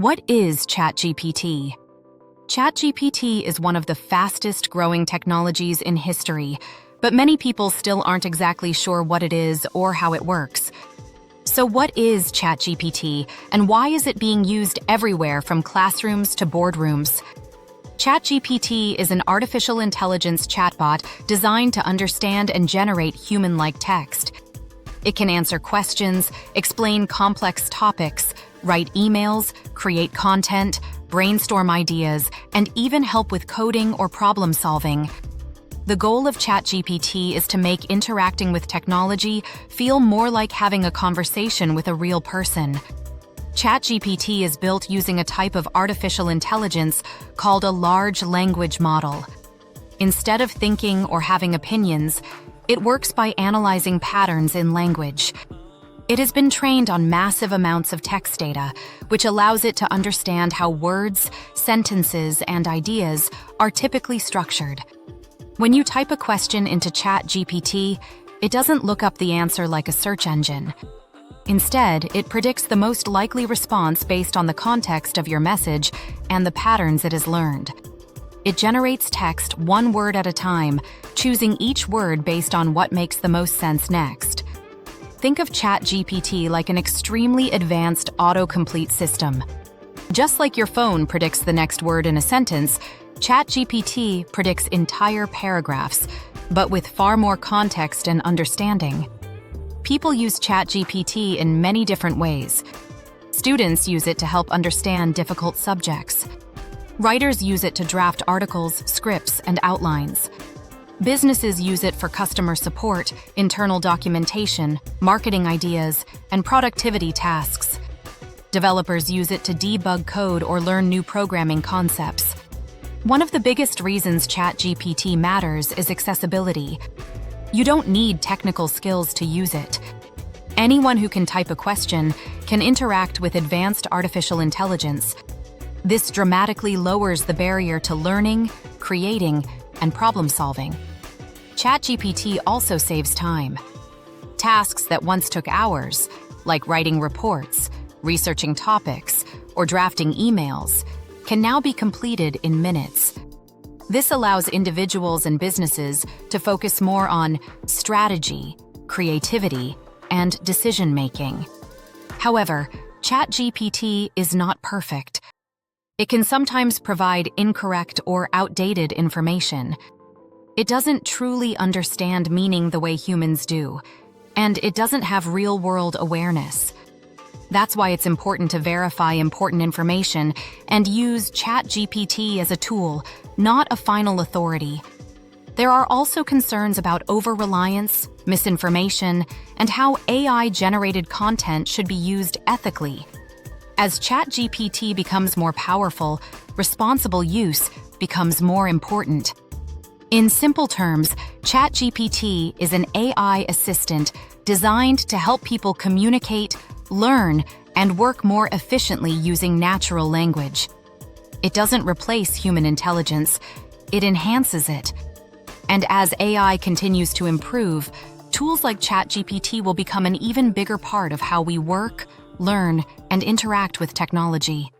What is ChatGPT? ChatGPT is one of the fastest growing technologies in history, but many people still aren't exactly sure what it is or how it works. So what is ChatGPT, and why is it being used everywhere from classrooms to boardrooms? ChatGPT is an artificial intelligence chatbot designed to understand and generate human-like text. It can answer questions, explain complex topics, write emails, create content, brainstorm ideas, and even help with coding or problem solving. The goal of ChatGPT is to make interacting with technology feel more like having a conversation with a real person. ChatGPT is built using a type of artificial intelligence called a large language model. Instead of thinking or having opinions, it works by analyzing patterns in language. It has been trained on massive amounts of text data, which allows it to understand how words, sentences, and ideas are typically structured. When you type a question into ChatGPT, it doesn't look up the answer like a search engine. Instead, it predicts the most likely response based on the context of your message and the patterns it has learned. It generates text one word at a time, choosing each word based on what makes the most sense next. Think of ChatGPT like an extremely advanced autocomplete system. Just like your phone predicts the next word in a sentence, ChatGPT predicts entire paragraphs, but with far more context and understanding. People use ChatGPT in many different ways. Students use it to help understand difficult subjects. Writers use it to draft articles, scripts, and outlines. Businesses use it for customer support, internal documentation, marketing ideas, and productivity tasks. Developers use it to debug code or learn new programming concepts. One of the biggest reasons ChatGPT matters is accessibility. You don't need technical skills to use it. Anyone who can type a question can interact with advanced artificial intelligence. This dramatically lowers the barrier to learning, creating, and problem-solving. ChatGPT also saves time. Tasks that once took hours, like writing reports, researching topics, or drafting emails, can now be completed in minutes. This allows individuals and businesses to focus more on strategy, creativity, and decision-making. However, ChatGPT is not perfect. It can sometimes provide incorrect or outdated information. It doesn't truly understand meaning the way humans do, and it doesn't have real-world awareness. That's why it's important to verify important information and use ChatGPT as a tool, not a final authority. There are also concerns about over-reliance, misinformation, and how AI-generated content should be used ethically. As ChatGPT becomes more powerful, responsible use becomes more important. In simple terms, ChatGPT is an AI assistant designed to help people communicate, learn, and work more efficiently using natural language. It doesn't replace human intelligence, it enhances it. And as AI continues to improve, tools like ChatGPT will become an even bigger part of how we work, learn, and interact with technology.